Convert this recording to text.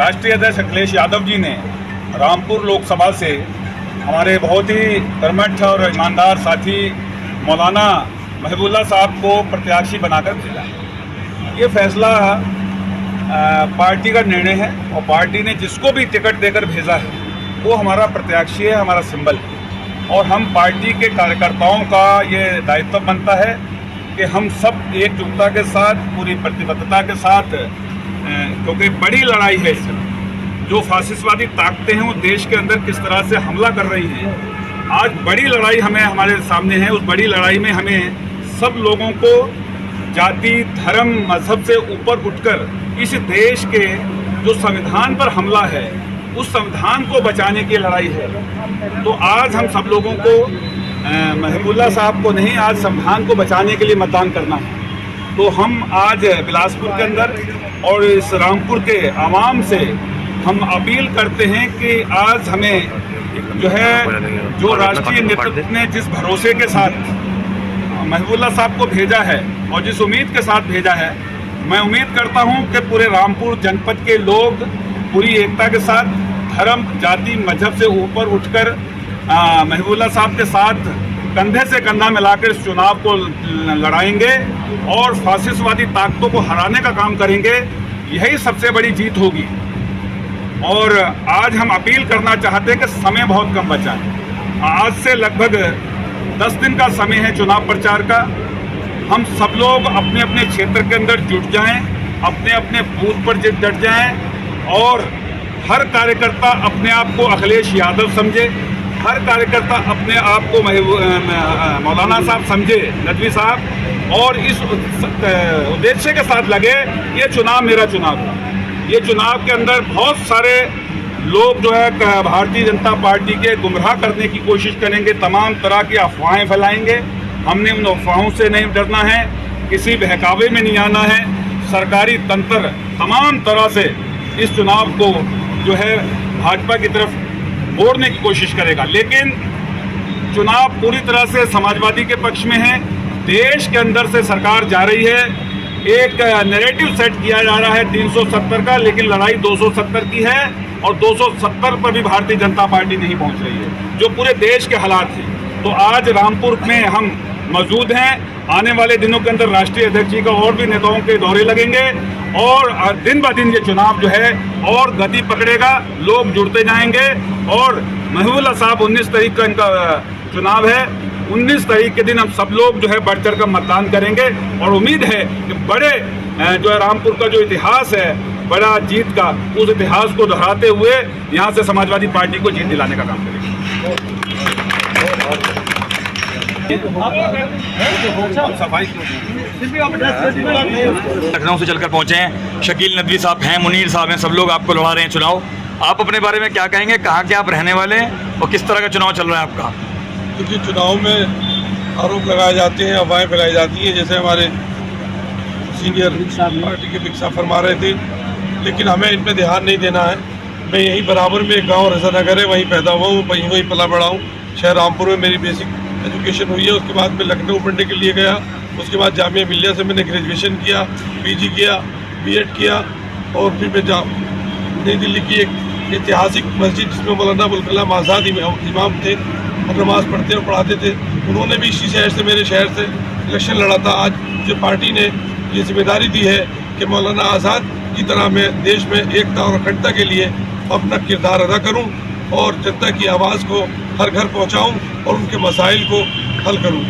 राष्ट्रीय अध्यक्ष अखिलेश यादव जी ने रामपुर लोकसभा से हमारे बहुत ही कर्मठ और ईमानदार साथी मौलाना महबूबुल्लाह साहब को प्रत्याशी बनाकर भेजा। ये फैसला पार्टी का निर्णय है और पार्टी ने जिसको भी टिकट देकर भेजा है वो हमारा प्रत्याशी है, हमारा सिंबल है। और हम पार्टी के कार्यकर्ताओं का ये दायित्व बनता है कि हम सब एकजुटता के साथ, पूरी प्रतिबद्धता के साथ, क्योंकि बड़ी लड़ाई है इसमें, जो फासिस्टवादी ताकतें हैं वो देश के अंदर किस तरह से हमला कर रही हैं। आज बड़ी लड़ाई हमारे सामने है। उस बड़ी लड़ाई में हमें सब लोगों को जाति, धर्म, मजहब से ऊपर उठकर इस देश के जो संविधान पर हमला है उस संविधान को बचाने की लड़ाई है। तो आज हम सब लोगों को महबूबुल्लाह साहब को नहीं, आज संविधान को बचाने के लिए मतदान करना है। तो हम आज बिलासपुर के अंदर और इस रामपुर के आवाम से हम अपील करते हैं कि आज हमें जो है, जो राष्ट्रीय नेतृत्व ने जिस भरोसे के साथ महबूबुल्लाह साहब को भेजा है और जिस उम्मीद के साथ भेजा है, मैं उम्मीद करता हूं कि पूरे रामपुर जनपद के लोग पूरी एकता के साथ, धर्म, जाति, मजहब से ऊपर उठकर महबूबुल्लाह साहब के साथ कंधे से कंधा मिलाकर इस चुनाव को लड़ाएंगे और फासिस्टवादी ताकतों को हराने का काम करेंगे। यही सबसे बड़ी जीत होगी। और आज हम अपील करना चाहते हैं कि समय बहुत कम बचा है। आज से लगभग 10 दिन का समय है चुनाव प्रचार का। हम सब लोग अपने अपने क्षेत्र के अंदर जुट जाएं, अपने अपने बूथ पर डट जाएं और हर कार्यकर्ता अपने आप को अखिलेश यादव समझे, हर कार्यकर्ता अपने आप को मौलाना साहब समझे, नदवी साहब, और इस उद्देश्य के साथ लगे ये चुनाव मेरा चुनाव है। ये चुनाव के अंदर बहुत सारे लोग जो है भारतीय जनता पार्टी के गुमराह करने की कोशिश करेंगे, तमाम तरह की अफवाहें फैलाएंगे। हमने उन अफवाहों से नहीं डरना है, किसी बहकावे में नहीं आना है। सरकारी तंत्र तमाम तरह से इस चुनाव को जो है भाजपा की तरफ मोड़ने की कोशिश करेगा, लेकिन चुनाव पूरी तरह से समाजवादी के पक्ष में है। देश के अंदर से सरकार जा रही है, एक नैरेटिव सेट किया जा रहा है 370 का, लेकिन लड़ाई 270 की है और 270 पर भी भारतीय जनता पार्टी नहीं पहुंच रही है, जो पूरे देश के हालात हैं। तो आज रामपुर में हम मौजूद हैं। आने वाले दिनों के अंदर राष्ट्रीय अध्यक्ष जी का और भी नेताओं के दौरे लगेंगे और दिन ब दिन ये चुनाव जो है और गति पकड़ेगा, लोग जुड़ते जाएंगे। और महबूबुल्लाह साहब 19 तारीख का इनका चुनाव है। 19 तारीख के दिन हम सब लोग जो है बढ़ चढ़ कर मतदान करेंगे और उम्मीद है कि बड़े जो है रामपुर का जो इतिहास है बड़ा जीत का, उस इतिहास को दोहराते हुए यहाँ से समाजवादी पार्टी को जीत दिलाने का काम करेंगे। लखनऊ से चलकर पहुंचे हैं, शकील नदवी साहब हैं, मुनीर साहब हैं, सब लोग आपको लड़ा रहे हैं चुनाव। आप अपने बारे में क्या कहेंगे, कहाँ के आप रहने वाले हैं और किस तरह का चुनाव चल रहा है आपका? क्योंकि चुनाव में आरोप लगाए जाते हैं, अफवाहें फैलाई जाती हैं, जैसे हमारे सीनियर पार्टी के बिक्सा फरमा रहे थे, लेकिन हमें इन पर ध्यान नहीं देना है। मैं यहीं बराबर में एक गाँव रजानगर है, वहीं पैदा हुआ हूँ, वहीं पला बड़ा हूँ। शहर रामपुर में मेरी बेसिक एजुकेशन हुई है। उसके बाद मैं लखनऊ पढ़ने के लिए गया, उसके बाद जामिया मिल्लिया से मैंने ग्रेजुएशन किया, पीजी किया, बीएड किया और फिर मैं नई दिल्ली की एक ऐतिहासिक मस्जिद जिसमें मौलाना अबुल कलाम आज़ाद इमाम थे और नमाज़ पढ़ते और पढ़ाते थे, उन्होंने भी इसी शहर से, मेरे शहर से इलेक्शन लड़ा था। आज जो पार्टी ने ये जिम्मेदारी दी है कि मौलाना आज़ाद की तरह मैं देश में एकता और अखंडता के लिए अपना किरदार अदा करूं और जनता की आवाज़ को हर घर पहुंचाऊं और उनके मसाइल को हल करूं।